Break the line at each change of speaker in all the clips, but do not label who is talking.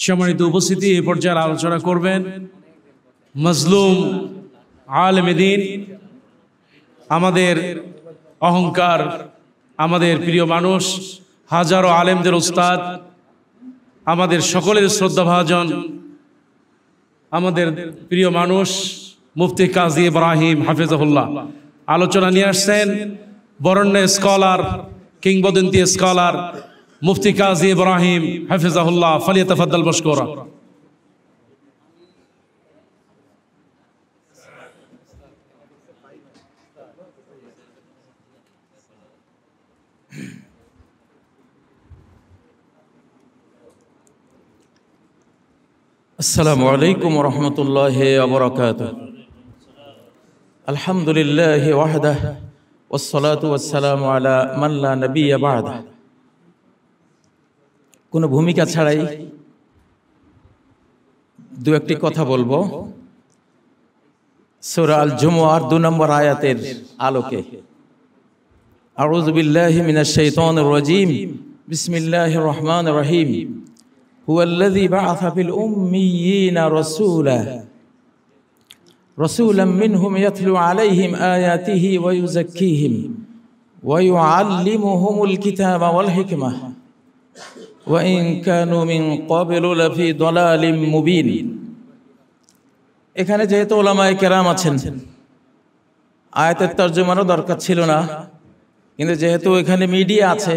সম্মানিত উপস্থিতি, এই পর্যায়ে আলোচনা করবেন মজলুম আলেমে দ্বীন, আমাদের অহংকার, আমাদের প্রিয় মানুষ, হাজারো আলেমদের উস্তাদ, আমাদের সকলের শ্রদ্ধাভাজন, আমাদের প্রিয় মানুষ মুফতি কাজী ইব্রাহিম হাফিজাহুল্লাহ আলোচনা নিয়ে আসছেন। বরেণ্য স্কলার, কিংবদন্তি স্কলার মুফতি কাজী ইব্রাহিম হাফিজাহুল্লাহ, ফালিয়াতাফাদ্দাল মাশকুরা।
আসসালামু আলাইকুম ওয়া রাহমাতুল্লাহি ওয়া বারাকাতুহু। আলহামদুলিল্লাহি ওয়াহদাহু ওয়াস সালাতু ওয়াস সালামু আলা মান লা নাবিয়্যা বা'দাহু। কোনো ভূমিকা ছাড়াই দু একটি কথা বলবো সূরা আল জুমুআর 2 নম্বর আয়াতের আলোকে। আউযু বিল্লাহি মিনাশ শাইতানির রাজীম। বিসমিল্লাহির রহমানির রহিম। হুয়াল্লাযী বা'আসা ফিল উম্মিয়্যিনা রাসূলাম মিনহুম ইয়াতলু আলাইহিম আয়াতিহি ওয়া ইউযাক্কিহিম ওয়া ইউআল্লিমুহুমুল কিতাবা ওয়াল হিকমাহ ওয়া ইন কানু মিন ক্বাবলু লাফি দালালিম মুবিন। এখানে যেহেতু উলামায়ে কেরাম আছেন, আয়াতের তরজমারও দরকার ছিল না, কিন্তু যেহেতু এখানে মিডিয়া আছে,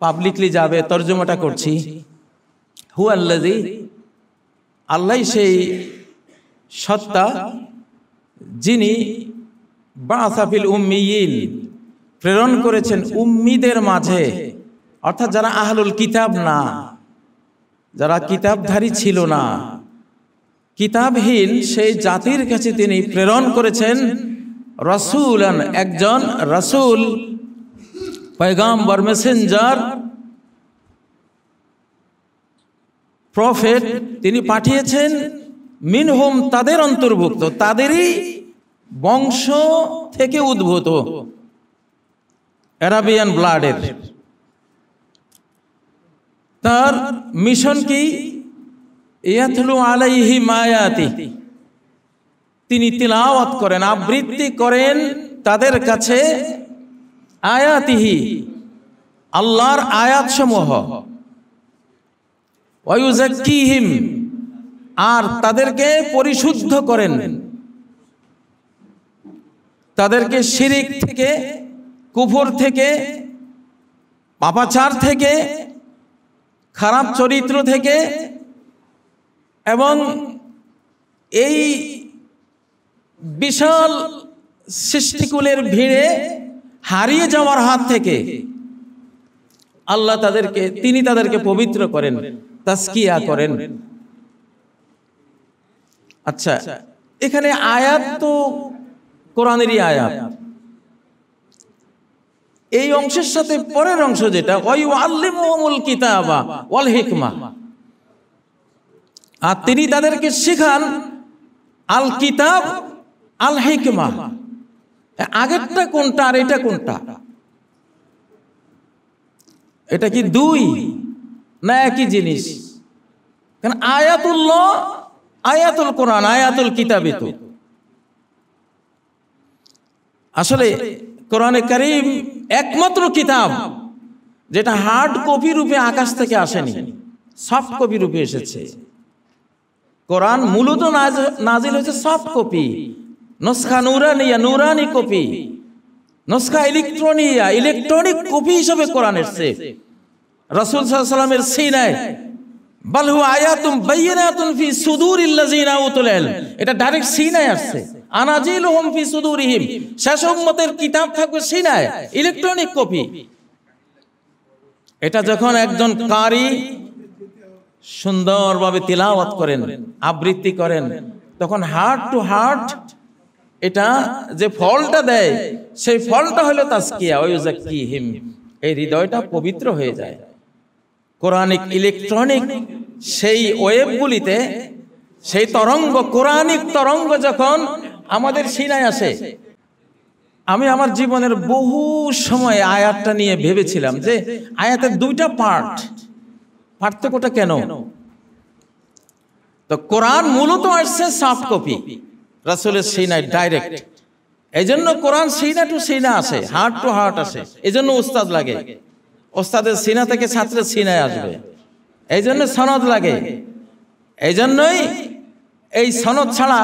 পাবলিকলি যাবে, তরজমাটা করছি। হুয়াল্লাযী, আল্লাহ সেই সত্তা যিনি বা'আসা ফিল উম্মিয়িন, প্রেরণ করেছেন উম্মিদের মাঝে, অর্থাৎ যারা আহলুল কিতাব না, যারা কিতাবধারী ছিল না, কিতাবহীন সেই জাতির কাছে তিনি প্রেরণ করেছেন রাসূলান, একজন রাসূল, পয়গম্বর, মেসেঞ্জার, প্রফেট তিনি পাঠিয়েছেন। মিনহুম, তাদের অন্তর্ভুক্ত, তাদেরই বংশ থেকে উদ্ভূত, আরাবিয়ান ব্লাডের। তার মিশন কি? ইয়াতলু আলাইহিম আয়াতি, তিনি তিলাওয়াত করেন, আবৃত্তি করেন তাদের কাছে আয়াতিহি, আল্লাহর আয়াতসমূহ, ওয়া ইউযাক্কিহিম, আর তাদেরকে পরিশুদ্ধ করেন, তাদেরকে শিরিক থেকে, কুফর থেকে, পাপাচার থেকে, খারাপ চরিত্র থেকে এবং এই বিশাল সৃষ্টিকুলের ভিড়ে হারিয়ে যাওয়ার হাত থেকে আল্লাহ তিনি তাদেরকে পবিত্র করেন, তাজকিয়া করেন। আচ্ছা, এখানে আয়াত তো কোরআনেরই আয়াত। এই অংশের সাথে পরের অংশ যেটা ওয়া ইউআল্লিমুহুমুল কিতাবা ওয়াল হিকমাহ, আর তিনি তাদেরকে শেখান আল কিতাব আল হিকমাহ। আগেরটা কোনটা আর এটা কোনটা? এটা কি দুই না একই জিনিস? কারণ আয়াতুল্লাহ, আয়াতুল কোরআন, আয়াতুল কিতাব, তো আসলে কোরআনে কারীম একমাত্র কিতাব যেটা হার্ড কপি রূপে আকাশ থেকে আসেনি, সফট কপি রূপে এসেছে। কোরআন মূলত নাজিল হয়েছে সফট কপি, নসখা নুরানিয়া, নুরানি কপি, নসখা ইলেকট্রনিয়া, ইলেকট্রনিক কপি হিসেবে কোরআন এসেছে রাসূল সাল্লাল্লাহু আলাইহি ওয়াসাল্লামের সিনায়। বাল হুয়া আয়াতুম বাইয়িনাতুন ফি সুদুরিল লাযিনা উতুল ইলম, এটা ডাইরেক্ট সিনায় আসছে। আনাজিলুহুম ফি সুদুরিহিম, শেষ উম্মতের কিতাব থাকবে সিনায়, ইলেকট্রনিক কপি। এটা যখন একজন কারি সুন্দরভাবে তিলাওয়াত করেন, আবৃত্তি করেন, তখন হার্ট টু হার্ট এটা যে ফলটা দেয়, সেই ফলটা হলো তাজকিয়া, ওয়া ইউযাক্কিহিম, এই হৃদয়টা পবিত্র হয়ে যায়। কোরআনিক ইলেকট্রনিক সেই ওয়েবগুলিতে সেই তরঙ্গ, কোরআনিক তরঙ্গ যখন আমাদের সিনায় আসে, আমি আমার জীবনের বহু সময় আয়াতটা নিয়ে ভেবেছিলাম যে আয়াতের দুইটা পার্ট, পার্থক্যটা কেন? তো কোরআন মূলত আসছে সফট কপি, রাসূলের সিনায় ডাইরেক্ট। এই জন্য কোরআন সিনা টু সিনা আসে, হার্ট টু হার্ট আসে। এই জন্য উস্তাদ লাগে, ওস্তাদের সিনা থেকে ছাত্রের সিনায় আসবে। এই জন্য সনদ লাগে। এই জন্যই এই সনদ ছাড়া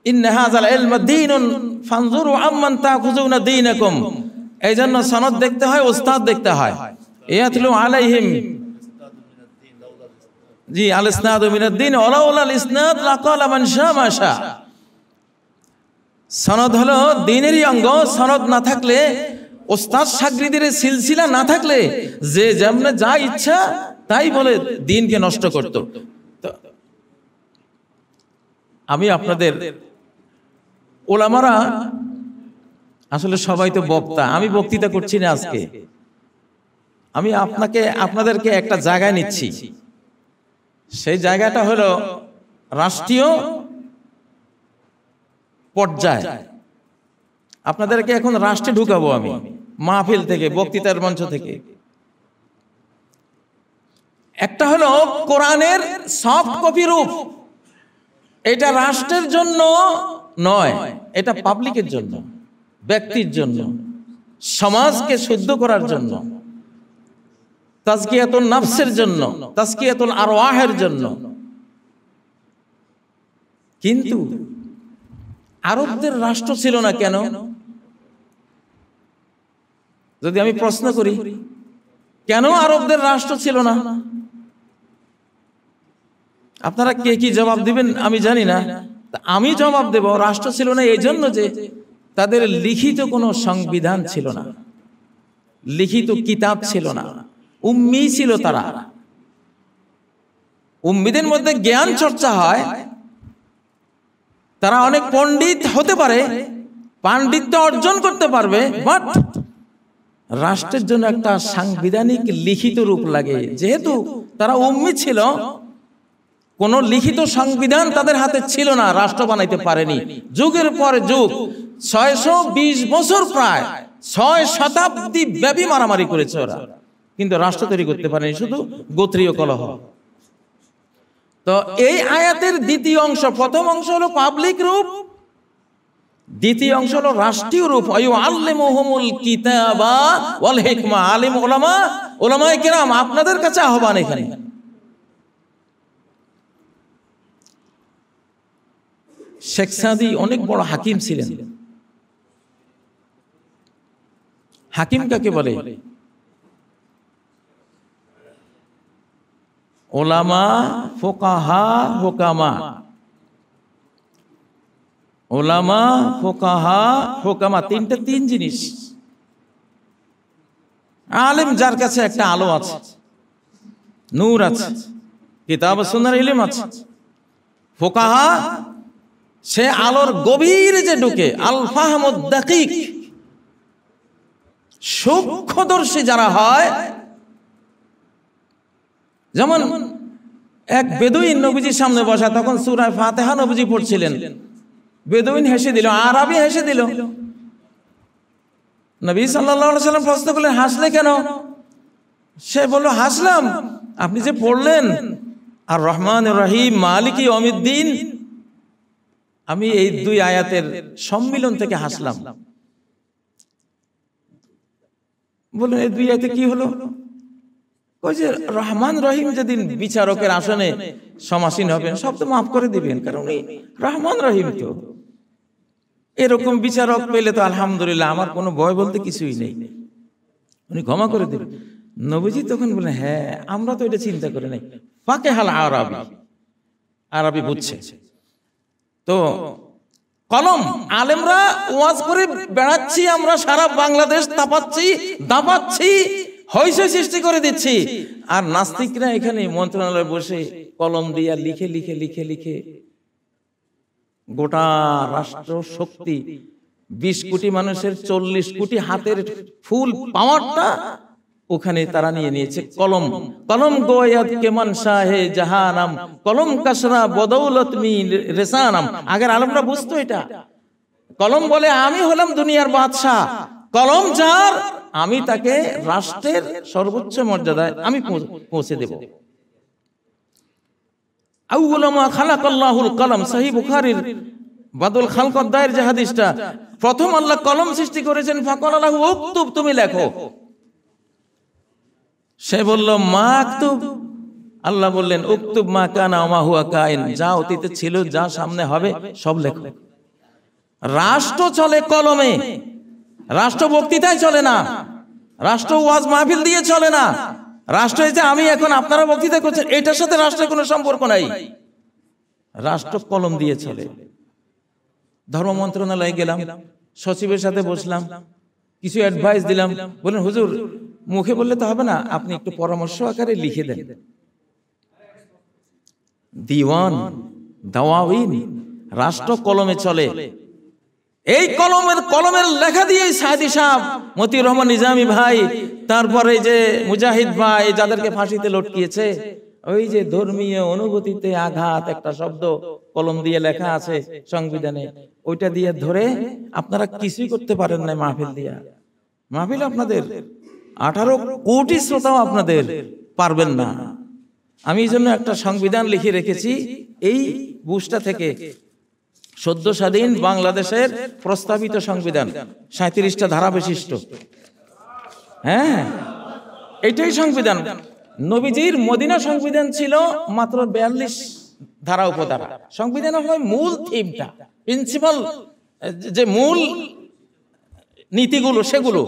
ইন্না হাযাল ইলমা দীনুন ফানজুরু আম্মান তাখুযুনা দীনাকুম, এই জন্য সনদ দেখতে হয়, ওস্তাদ দেখতে হয়। ইয়াতলু আলাইহিম জি আল ইসনাদু মিনাদ দীন ওয়ালাউলা আল ইসনাদ লাকালা মান শা মা শা। সনদ হলো দ্বীনেরই অঙ্গ। সনদ না থাকলে, ওস্তাদ শাগরিদের সিলসিলা না থাকলে যে যেমন যা ইচ্ছা তাই বলে দ্বীনকে নষ্ট করত। আমি আপনাদের ওলামারা আসলে সবাই তো বক্তা, আমি বক্তৃতা করছি না আজকে। আমি আপনাদেরকে একটা জায়গায় নিচ্ছি। সেই জায়গাটা হলো রাষ্ট্রীয় পর্যায়ে। আপনাদেরকে এখন রাষ্ট্রে ঢুকাবো আমি, মাহফিল থেকে, বক্তৃতার মঞ্চ থেকে। একটা হলো কোরআনের সফট কপি রূপ। এটা রাষ্ট্রের জন্য নয়, এটা পাবলিকের জন্য, ব্যক্তির জন্য, সমাজকে শুদ্ধ করার জন্য, তাজকিয়াতুন নাফসের জন্য, তাজকিয়াতুল আরওয়াহের জন্য। কিন্তু আরবদের রাষ্ট্র ছিল না কেন? যদি আমি প্রশ্ন করি, কেন আরবদের রাষ্ট্র ছিল না? আপনারা কে কি জবাব দিবেন আমি জানি না। আমি জবাব দেব, রাষ্ট্র ছিল না এই জন্য যে তাদের লিখিত কোনো সংবিধান ছিল না, লিখিত কিতাব ছিল না, উম্মি ছিল তারা। উম্মিদের মধ্যে জ্ঞান চর্চা হয়, তারা অনেক পণ্ডিত হতে পারে, পাণ্ডিত্য অর্জন করতে পারবে, বাট রাষ্ট্রের জন্য একটা সাংবিধানিক লিখিত রূপ লাগে। যেহেতু তারা উম্মি ছিল, কোন লিখিত সংবিধান তাদের হাতে ছিল না, রাষ্ট্র বানাইতে পারেনি। যুগের পর যুগ, 620 বছর, প্রায় 6 শতাব্দী ব্যাপী মারামারি করেছে ওরা, কিন্তু রাষ্ট্র তৈরি করতে পারেনি, শুধু গোত্রীয় কলহ। তো এই আয়াতের দ্বিতীয় অংশ, প্রথম অংশ হলো পাবলিক রূপ, দ্বিতীয় অংশ হলো রাষ্ট্রীয় রূপ। আল্লিমুহুমুল কিতাবা ওয়াল হিকমা। আলিম ওলামা, ওলামায়ে কেরাম, আপনাদের কাছে আহ্বান। এখানে শেখ সাদি অনেক বড় হাকিম ছিলেন। হাকিম কাকে বলে? ওলামা, ফোকাহা, হোকামা। ওলামা, ফোকাহা, হোকামা, তিন জিনিস। আলেম যার কাছে একটা আলো আছে, নূর আছে, কিতাব ও সুন্নাহর ইলম আছে। ফোকাহা, সে আলোর গভীরে যে ঢুকে, আল ফাহমুদ দাকিক, সূক্ষ্মদর্শী যারা হয়। যেমন এক বেদুইন নবীজির সামনে বসা, তখন সূরা ফাতিহা নবীজি পড়ছিলেন, বেদুইন হেসে দিল, আরবি হেসে দিল। নবী সাল্লাল্লাহু আলাইহি ওয়াসাল্লাম প্রশ্ন করলেন, হাসলে কেন? সে বলল, হাসলাম আপনি যে পড়লেন আর রহমানুর রহিম মালিকি ইয়াউমিদ্দিন, আমি এই দুই আয়াতের সম্মিলন থেকে হাসলাম। বললেন, এই দুই আয়াতে কি হলো? ওই যে রহমান রহিম যেদিন বিচারকের আসনে সমাসীন হবেন, সব তো মাফ করে দিবেন, কারণ উনি রহমান রহিম। তো এরকম বিচারক পেলে তো আলহামদুলিল্লাহ, আমার কোনো ভয় বলতে কিছুই নেই, উনি ক্ষমা করে দিবেন। নবীজি তখন বললেন, হ্যাঁ আমরা তো এটা চিন্তা করে নাই। ফাঁকে হাল আরবি, আরবি বুঝছে তো। কলম, আলেমরা ওয়াজ করে বেড়াচ্ছি, আমরা সারা বাংলাদেশ দাপাচ্ছি, হইচই সৃষ্টি করে দিচ্ছি, আর নাস্তিকরা এখানে মন্ত্রণালয়ে বসে কলম দিয়া লিখে লিখে লিখে লিখে গোটা রাষ্ট্র শক্তি, 20 কোটি মানুষের 40 কোটি হাতের ফুল পাওয়ারটা ওখানে তারা নিয়ে নিয়েছে। কলম, কলম গোয়াত কেমন শাহে জাহানাম, কলম কাসরা বদৌলত মি রেসানাম। আগের আলেমরা বুঝতো এটা। কলম বলে, আমি হলাম দুনিয়ার বাদশাহ, কলম যার, আমি তাকে রাষ্ট্রের সর্বোচ্চ মর্যাদায় আমি পৌঁছে দেব। আউয়ালু মা খালাকাল্লাহুল কলম, সহিহ বুখারীর বাদুল খালক অধ্যায়ের যে হাদিসটা, প্রথম আল্লাহ কলম সৃষ্টি করেছেন, ফাকালা লাহু উকতুব, তুমি লেখো। সে বলল মা আকতুব, আল্লাহ বললেন উকতুব মা কানা ওয়া মা হুয়া কাইন, যা অতীতে ছিল, যা সামনে হবে সব লেখো। রাষ্ট্র চলে কলমে, রাষ্ট্র বক্তৃতায় চলে না, রাষ্ট্র ওয়াজ মাহফিল দিয়ে চলে না, রাষ্ট্র এই যে আমি এখন আপনারা বক্তৃতা করছেন এটার সাথে রাষ্ট্রের কোনো সম্পর্ক নাই, রাষ্ট্র কলম দিয়ে চলে। ধর্ম মন্ত্রণালয়ে গেলাম, সচিবের সাথে বসলাম, কিছু অ্যাডভাইস দিলাম, বলেন হুজুর মুখে বললে তো হবে না, আপনি একটু পরামর্শ আকারে লিখে দেন। দিওয়ান, দাওয়াইন, রাষ্ট্র কলমে চলে। এই কলমের লেখা দিয়ে সাইদি সাহেব, মতিউর রহমান নিজামী ভাই, তারপরে যে মুজাহিদ ভাই যাদেরকে ফাঁসিতে লটকিয়েছে, ওই যে ধর্মীয় অনুভূতিতে আঘাত একটা শব্দ কলম দিয়ে লেখা আছে সংবিধানে, ওইটা দিয়ে ধরে আপনারা কিছুই করতে পারেন না। মাহফিল আপনাদের 18 কোটি শ্রোতাও আপনাদের পারবেন না। আমি এই জন্য একটা সংবিধান লিখে রেখেছি, এই বুশটা থেকে, সদ্য স্বাধীন বাংলাদেশের প্রস্তাবিত সংবিধান, 37টা ধারা বিশিষ্ট। হ্যাঁ, এটাই সংবিধান। নবীজির মদিনা সংবিধান ছিল মাত্র 42 ধারা উপধারা। সংবিধান হয় মূল থিমটা, প্রিন্সিপাল, যে মূল নীতিগুলো সেগুলো,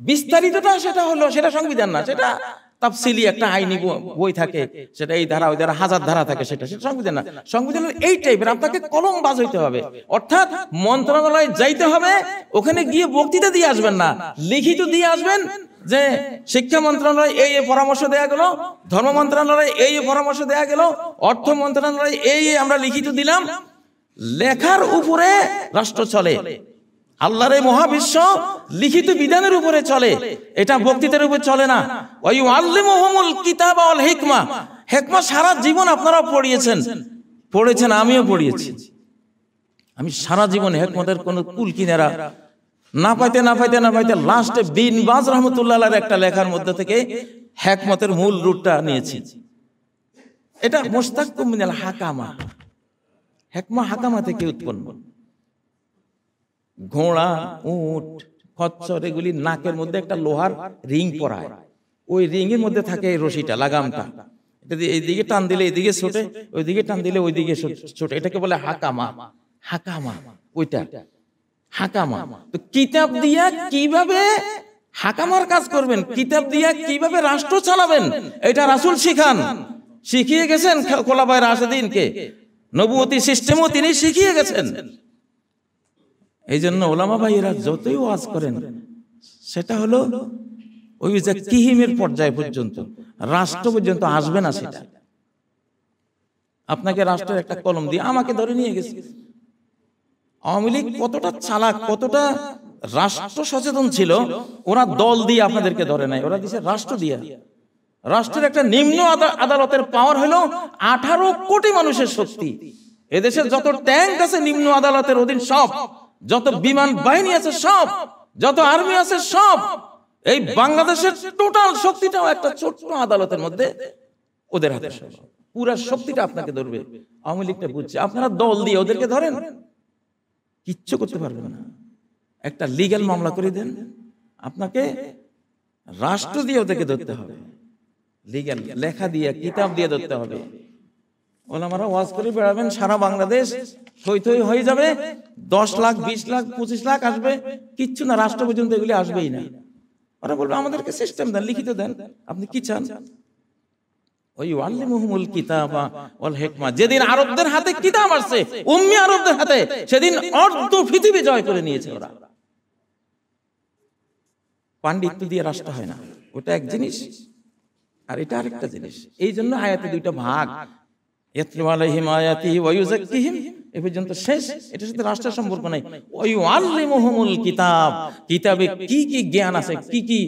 বিস্তারিতটা সেটা সংবিধান না, সেটা তাফসিলি একটা আইনি বই থাকে, সেটা এই ধারা ওই ধারা, হাজার ধারা থাকে, সেটা সংবিধান না। সংবিধানের এই টাইপের আপনাকে কলম বাজ হইতে হবে, অর্থাৎ মন্ত্রণালয়ে যাইতে হবে, ওখানে গিয়ে বক্তৃতা দিয়ে আসবেন না, লিখিত দিয়ে আসবেন যে শিক্ষা মন্ত্রণালয় এই পরামর্শ দেয়া গেল, ধর্ম মন্ত্রণালয় এই পরামর্শ দেয়া গেল, অর্থ মন্ত্রণালয় এই আমরা লিখিত দিলাম। লেখার উপরে রাষ্ট্র চলে, আল্লাহর এই মহাবিশ্ব লিখিত বিধানের উপরে চলে, এটা বক্তৃতার উপরে চলে না। ওয়ায়ুআল্লিমুহুমুল কিতাবা ওয়াল হিকমা, হিকমা সারা জীবন আপনারা পড়েছেন, আমিও পড়িয়েছি। আমি সারা জীবন হিকমতের কোন কুল কিনারা না পাইতে লাস্টে বিন বাজ রহমতুল্লাহ আলাইহির একটা লেখার মধ্যে থেকে হিকমতের মূল রুটটা নিয়েছি। এটা মুশতাক্কুম মিনাল হাকামা, হিকমা হাকামা থেকে উৎপন্ন। ঘোড়া, উট, খচ্চর এগুলি নাকের মধ্যে একটা লোহার রিং পরায়, ওই রিং এর মধ্যে থাকে এই রশিটা, লাগামটা, এটা দিয়ে এইদিকে টান দিলে এইদিকে ছোটে, ওইদিকে টান দিলে ওইদিকে ছোটে, এটাকে বলে হাকামা। ওইটা হাকামা। তো কিতাব দিয়া কিভাবে হাকামার কাজ করবেন, কিতাব দিয়া কিভাবে রাষ্ট্র চালাবেন, এটা রাসূল শিখিয়ে গেছেন খোলাফায়ে রাশিদিনকে, নবুয়তি সিস্টেমও তিনি শিখিয়ে গেছেন। এই জন্য ওলামা ভাইয়েরা যতই ওয়াজ করেন, সেটা হলো ওই যে কিহিমের পর্যায় পর্যন্ত, রাষ্ট্র পর্যন্ত আসবে না। সেটা আপনাকে রাষ্ট্রের একটা কলম দিয়ে আমাকে ধরে নিয়ে গেছে। আওয়ামী লীগ কতটা চালাক, কতটা রাষ্ট্র সচেতন ছিল, ওরা দল দিয়ে আপনাদেরকে ধরে নাই, ওরা দিছে রাষ্ট্র দিয়ে। রাষ্ট্রের একটা নিম্ন আদালতের পাওয়ার হলো 18 কোটি মানুষের শক্তি। এদেশের যত ট্যাঙ্ক আছে নিম্ন আদালতের অধীন সব, যত বিমান বাহিনী আছে সব, যত আর্মি আছে সব, এই বাংলাদেশের টোটাল শক্তিটাও একটা ছোট্ট আদালতের মধ্যে ওদের হাতে। পুরা শক্তিটা আপনাকে ধরবে। আওয়ামী লীগটা বুঝছে, আপনারা দল দিয়ে ওদেরকে ধরেন, কিচ্ছু করতে পারবেন না। একটা লিগ্যাল মামলা করে দেন, আপনাকে রাষ্ট্র দিয়ে ওদেরকে ধরতে হবে, লিগ্যাল লেখা দিয়ে, কিতাব দিয়ে ধরতে হবে। ওলামারা ওয়াজ করে বেড়াবেন সারা বাংলাদেশ, থই থই হয়ে যাবে, 10 লাখ 20 লাখ 25 লাখ আসবে, কিচ্ছু না, রাষ্ট্র পর্যন্ত এগুলি আসবেই না। ওরা বলবে আমাদেরকে সিস্টেম দেন, লিখিত দেন, আপনি কি চান। ওয়ায়ুআল্লিমুহুমুল কিতাবা ওয়াল হিকমা, যেদিন আরবদের হাতে কিতাব আসছে, উম্মি আরবদের হাতে, সেদিন অর্ধ পৃথিবী জয় করে নিয়েছে ওরা। পাণ্ডিত্য দিয়ে রাষ্ট্র হয় না, ওটা এক জিনিস, আর এটা আরেকটা জিনিস। এই জন্য আয়াতে দুইটা ভাগ, ইয়াতলু আলাইহিম আয়াতিহি ওয়া ইউযাক্কিহিম, এই পর্যন্ত শেষ। এটার সাথে রাষ্ট্রের সম্পর্ক নাই। ওয়ায়ুআল্লিমুহুমুল কিতাব, কিতাবে কি কি জ্ঞান আছে, কি কি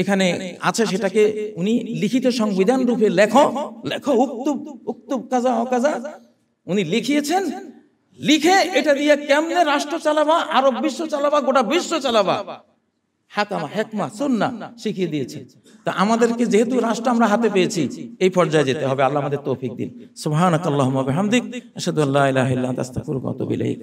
এখানে আছে, সেটাকে উনি লিখিত সংবিধান রূপে লেখো, উক্তুব কাজা ও কাজা উনি লিখিয়েছেন। লিখে এটা দিয়ে কেমনে রাষ্ট্র চালাবা, আরব বিশ্ব চালাবা, গোটা বিশ্ব চালাবা, হাকামা, হেকমা, সুন্নাহ শিখিয়ে দিয়েছে। তা আমাদেরকে যেহেতু রাষ্ট্র আমরা হাতে পেয়েছি, এই পর্যায়ে যেতে হবে। আল্লাহ আমাদের তৌফিক দিন। সুবহানাকাল্লাহুম্মা ওয়া বিহামদিক, আশহাদু আল্লা ইলাহা ইল্লা আনতা, আস্তাগফিরুকা ওয়া আতুবু ইলাইক।